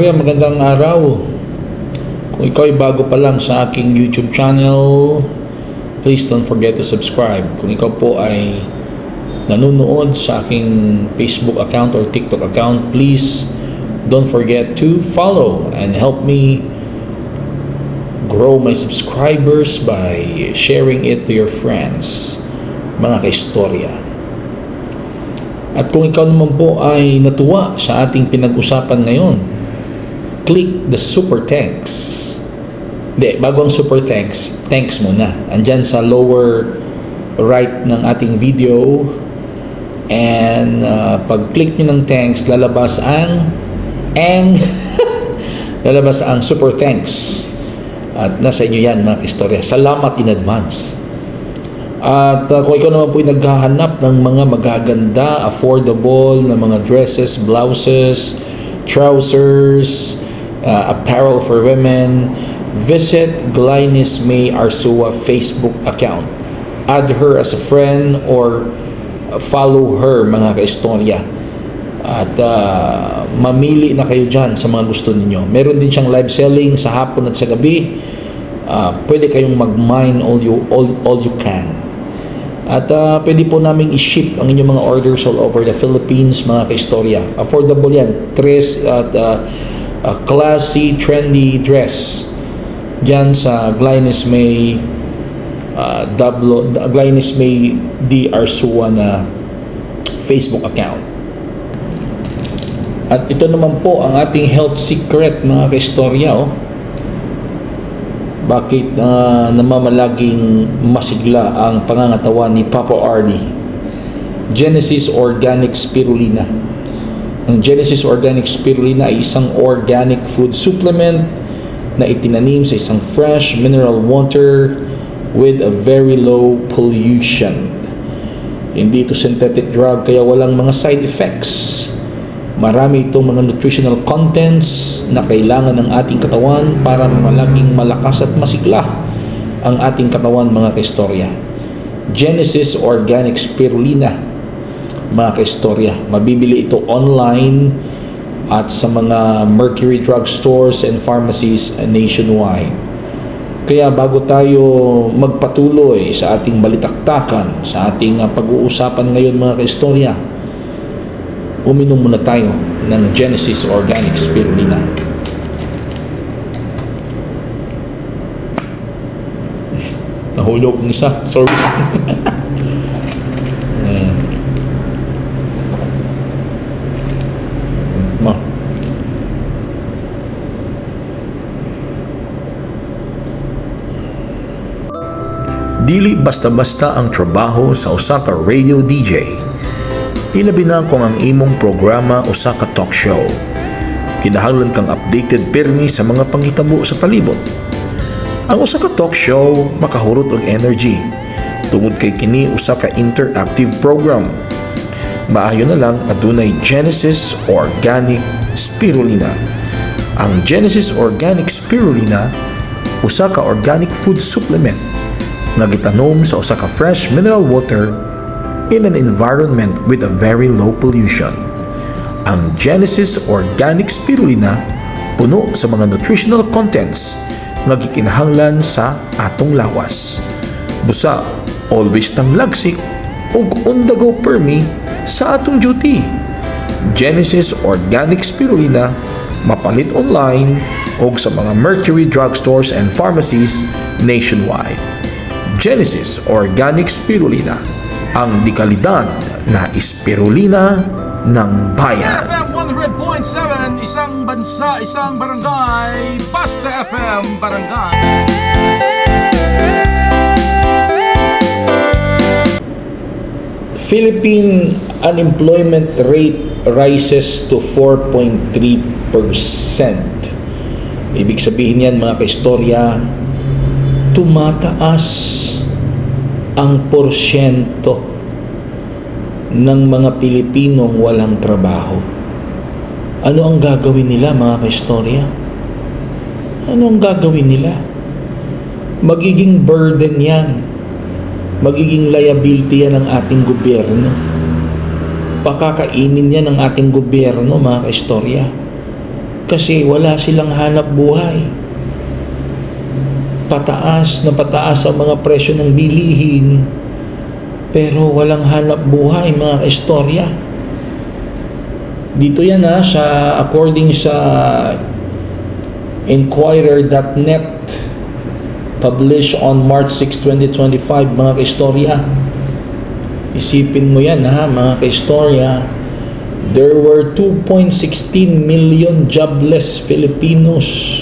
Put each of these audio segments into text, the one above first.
Magandang araw. Kung ikaw ay bago pa lang sa aking YouTube channel, please don't forget to subscribe. Kung ikaw po ay nanonood sa aking Facebook account or TikTok account, please don't forget to follow and help me grow my subscribers by sharing it to your friends, mga kaistorya. At kung ikaw naman po ay natuwa sa ating pinag-usapan ngayon, click the super thanks. Bago ang super thanks, thanks muna. Andyan sa lower right ng ating video. And pag-click nyo ng thanks, lalabas ang lalabas ang super thanks. At nasa inyo yan, mga istorya. Salamat in advance. At kung ikaw naman po ay naghahanap ng mga magaganda, affordable na mga dresses, blouses, trousers, apparel for women, visit Glynis May Arsua Facebook account. Add her as a friend or follow her, mga kaistorya. At mamili na kayo dyan sa mga gusto ninyo. Meron din siyang live selling sa hapon at sa gabi. Pwede kayong mag-mine all you can. At pwede po namin i-ship ang inyong mga orders all over the Philippines, mga kaistorya. Affordable yan. Tres at classy, trendy dress dyan sa Glynis May Glynis May D. Arsua na Facebook account. At ito naman po ang ating health secret, mga kaistorya. Bakit namamalaging masigla ang pangangatawan ni Papa Arnie? Genesis Organic Spirulina. Ang Genesis Organic Spirulina ay isang organic food supplement na itinanim sa isang fresh mineral water with a very low pollution. Hindi ito synthetic drug kaya walang mga side effects. Marami itong mga nutritional contents na kailangan ng ating katawan para malaging malakas at masigla ang ating katawan, mga kaistorya. Genesis Organic Spirulina, mga kaistorya. Mabibili ito online at sa mga Mercury Drug Stores and pharmacies nationwide. Kaya bago tayo magpatuloy sa ating balitaktakan, sa ating pag-uusapan ngayon, mga kaistorya, uminom muna tayo ng Genesis Organic Spirulina. Nahulog ng isa. Sorry. Dili basta-basta ang trabaho sa usa ka radio DJ. Ilabi na kung ang imong programa usa ka talk show. Kinahanglan kang updated pirmi sa mga panghitabo sa palibot. Ang usa ka talk show makahurot og energy tungod kay kini usa ka interactive program. Maayo na lang adunay Genesis Organic Spirulina. Ang Genesis Organic Spirulina usa ka organic food supplement nga gitanom sa usa ka fresh mineral water in an environment with a very low pollution. Ang Genesis Organic Spirulina puno sa mga nutritional contents nga gikinahanglan sa atong lawas. Busa, always tang lagsik ug on the go permi sa atong duty. Genesis Organic Spirulina mapalit online ug sa mga Mercury Drug Stores and pharmacies nationwide. Genesis Organic Spirulina, ang dikalidad na spirulina ng bayan. FM 100.7, isang bansa, isang barangay, Basta FM Barangay. Philippine unemployment rate rises to 4.3%. Ibig sabihin yan, mga kaistorya, tumataas ang porsyento ng mga Pilipinong walang trabaho. Ano ang gagawin nila, mga kaistorya? Ano ang gagawin nila? Magiging burden yan. Magiging liability yan ng ating gobyerno. Pakakainin yan ng ating gobyerno, mga kaistorya. Kasi wala silang hanap buhay. Pataas na pataas ang mga presyo ng bilihin, pero walang hanap buhay, mga kaistorya. Dito yan sa according sa Inquirer.net, published on March 6, 2025, mga kaistorya. Isipin mo yan mga kaistorya. There were 2.16 million jobless Filipinos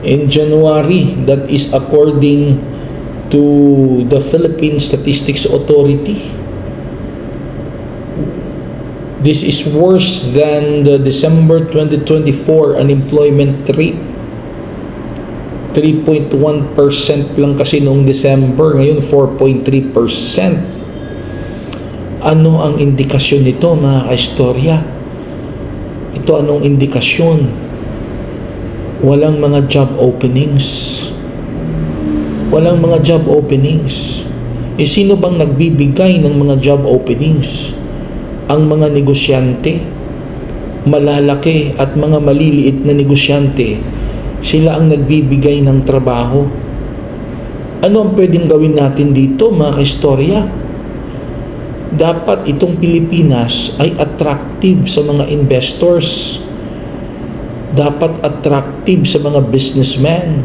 in January. That is according to the Philippine Statistics Authority. This is worse than the December 2024 unemployment rate. 3.1% lang kasi noong December, ngayon 4.3%. Ano ang indikasyon nito, mga kaistorya? Ito anong indikasyon? Walang mga job openings. Walang mga job openings. Sino bang nagbibigay ng mga job openings? Ang mga negosyante, malalaki at mga maliliit na negosyante, sila ang nagbibigay ng trabaho. Ano ang pwedeng gawin natin dito, mga kaistorya? Dapat itong Pilipinas ay attractive sa mga investors. Dapat attractive sa mga businessmen.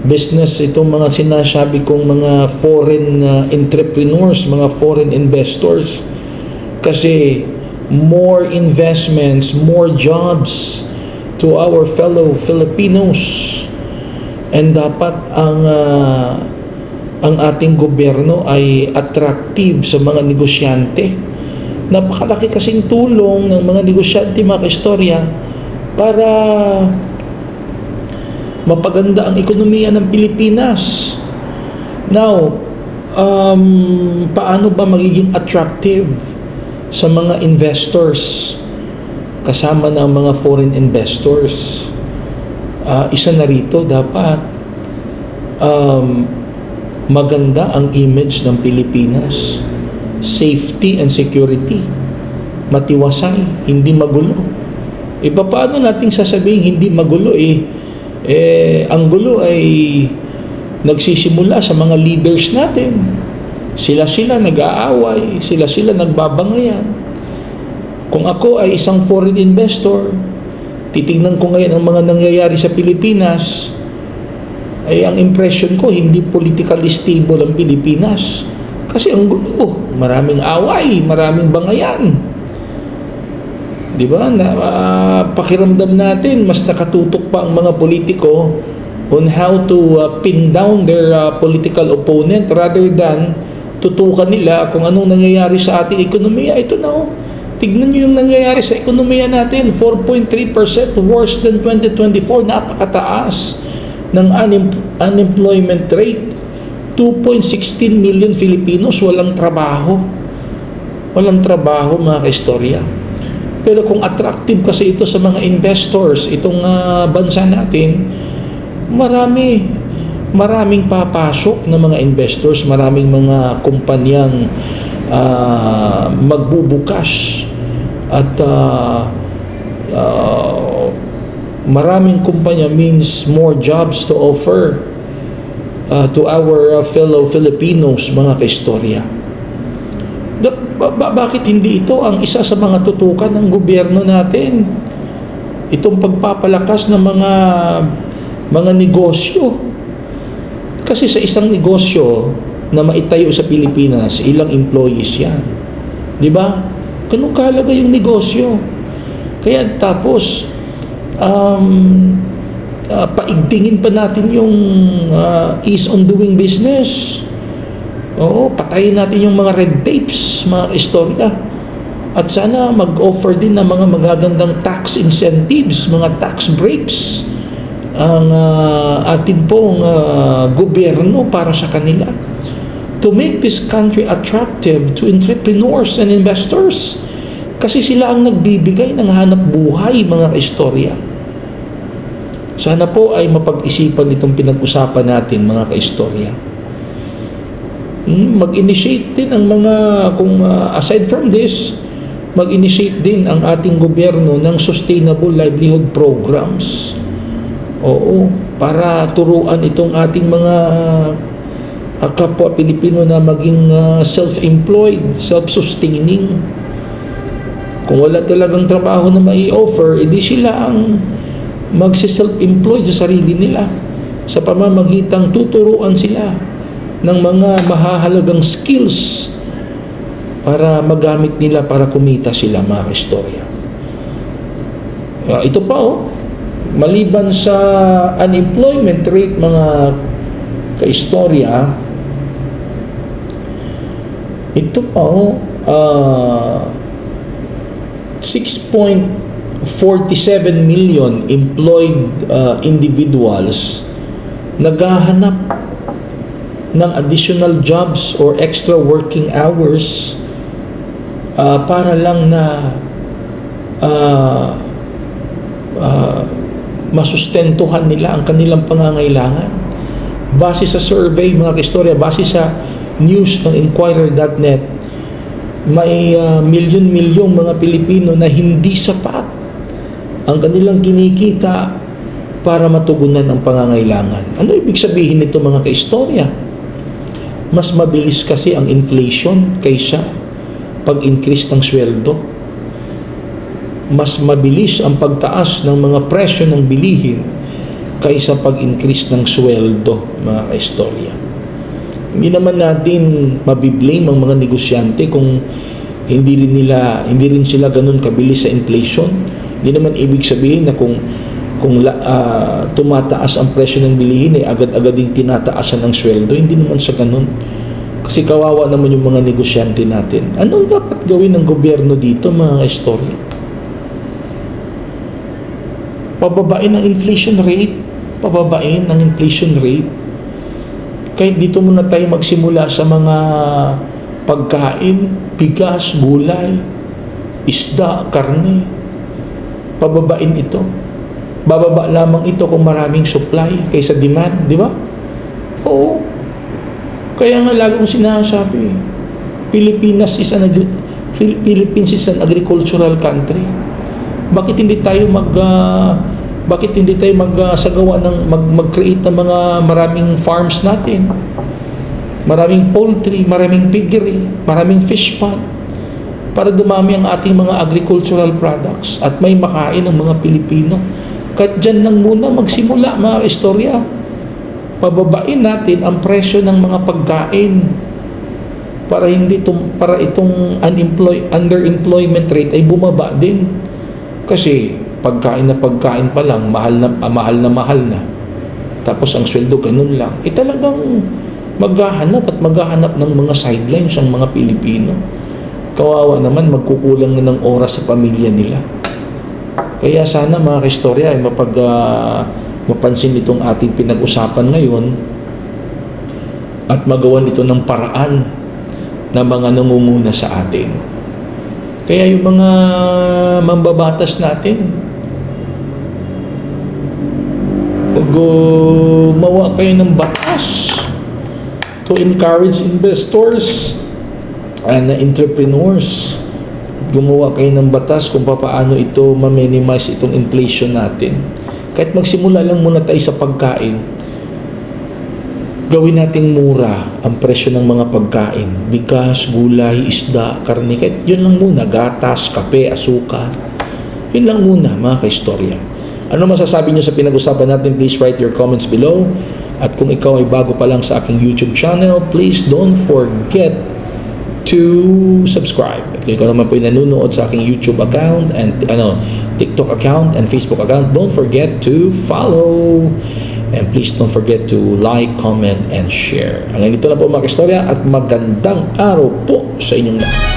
Business, itong mga sinasabi kong mga foreign entrepreneurs, mga foreign investors. Kasi more investments, more jobs to our fellow Filipinos. And dapat ang ating gobyerno ay attractive sa mga negosyante. Napakalaki kasing tulong ng mga negosyante, mga kaistorya, para mapaganda ang ekonomiya ng Pilipinas. Now, paano ba magiging attractive sa mga investors kasama ng mga foreign investors? Isa na rito, dapat maganda ang image ng Pilipinas. Safety and security. Matiwasay, hindi magulo. Paano nating sasabihin hindi magulo? Ang gulo ay nagsisimula sa mga leaders natin. Sila nag-aaway, sila nagbabangayan. Kung ako ay isang foreign investor, titignan ko ngayon ang mga nangyayari sa Pilipinas, ay ang impression ko, hindi politically stable ang Pilipinas. Kasi ang gulo, maraming away, maraming bangayan. Di ba? Pakiramdam natin, mas nakatutok pa ang mga politiko on how to pin down their political opponent rather than tutukan nila kung anong nangyayari sa ating ekonomiya. Ito na tignan nyo yung nangyayari sa ekonomiya natin. 4.3% worse than 2024. Napakataas ng unemployment rate. 2.16 million Filipinos walang trabaho. Walang trabaho, mga kaistorya. Pero kung attractive kasi ito sa mga investors, itong bansa natin, maraming papasok na mga investors, maraming mga kumpanyang magbubukas at maraming kumpanya means more jobs to offer to our fellow Filipinos, mga kaistorya. Bakit hindi ito ang isa sa mga tutukan ng gobyerno natin? Itong pagpapalakas ng mga negosyo. Kasi sa isang negosyo na maitayo sa Pilipinas, ilang employees yan. Di ba? Ganun kahalaga yung negosyo. Kaya tapos, paigtingin pa natin yung ease on doing business. Oo, patayin natin yung mga red tapes, mga istorya. At sana mag-offer din ng mga magagandang tax incentives, mga tax breaks ang ating pong gobyerno para sa kanila. To make this country attractive to entrepreneurs and investors. Kasi sila ang nagbibigay ng hanap buhay, mga kaistorya. Sana po ay mapag-isipan itong pinag-usapan natin, mga kaistorya. Mag-initiate din ang mga, kung aside from this, mag-initiate din ang ating gobyerno ng sustainable livelihood programs. Oo, para turuan itong ating mga kapwa Pilipino na maging self-employed, self-sustaining. Kung wala talagang trabaho na mai-offer, edi sila ang magsi-self-employed sa sarili nila sa pamamagitang tuturuan sila ng mga mahahalagang skills para magamit nila para kumita sila, mga istorya. Ito pa maliban sa unemployment rate, mga kaistorya, ito pa 6.47 million employed individuals naghahanap ng additional jobs or extra working hours para lang na masustentuhan nila ang kanilang pangangailangan. Base sa survey, mga kaistorya, base sa news ng Inquirer.net, may milyon-milyong mga Pilipino na hindi sapat ang kanilang kinikita para matugunan ang pangangailangan. Ano ibig sabihin nito, mga kaistorya? Mas mabilis kasi ang inflation kaysa pag-increase ng sweldo. Mas mabilis ang pagtaas ng mga presyo ng bilihin kaysa pag-increase ng sweldo, mga kaistorya. Hindi naman natin mabiblame ang mga negosyante kung hindi rin sila ganun kabilis sa inflation. Hindi naman ibig sabihin na kung tumataas ang presyo ng bilihin ay agad-agad din tinataasan ng sweldo. Hindi naman sa ganun. Kasi kawawa naman yung mga negosyante natin. Anong dapat gawin ng gobyerno dito, mga kaistorya? Pababain ang inflation rate. Pababain ang inflation rate. Kahit dito muna tayo magsimula sa mga pagkain, bigas, gulay, isda, karne. Pababain ito. Bababa lamang ito kung maraming supply kaysa demand, di ba? Oo. Kaya nga lagi kong sinasabi, Philippines is an agricultural country. Bakit hindi tayo magsagawa ng mag-create ng mga maraming farms natin? Maraming poultry, maraming piggery, maraming fish pond para dumami ang ating mga agricultural products at may makain ng mga Pilipino. Kahit dyan lang muna magsimula, mga istorya. Pababain natin ang presyo ng mga pagkain para itong underemployment rate ay bumaba din. Kasi pagkain pa lang, mahal na. Tapos ang sweldo ganun lang. Talagang maghahanap ng mga sidelines ang mga Pilipino. Kawawa naman, magkukulang na ng oras sa pamilya nila. Kaya sana, mga kaistorya, ay mapansin itong ating pinag-usapan ngayon at magawan ito ng paraan na mga nangunguna sa atin. Kaya yung mga mambabatas natin, gumawa kayo ng batas to encourage investors and entrepreneurs. Gumawa kayo ng batas kung paano ito ma-minimize itong inflation natin. Kahit magsimula lang muna tayo sa pagkain, gawin nating mura ang presyo ng mga pagkain. Bigas, gulay, isda, karne. Kahit yun lang muna. Gatas, kape, asukar. Yun lang muna, mga kaistorya. Ano masasabi nyo sa pinag-usapan natin? Please write your comments below. At kung ikaw ay bago pa lang sa aking YouTube channel, please don't forget to subscribe. At kung ikaw naman po ay nanonood sa aking YouTube account and TikTok account and Facebook account, don't forget to follow. And please don't forget to like, comment, and share. Hanggang dito na po, mga kaistorya, at magandang araw po sa inyong lahat.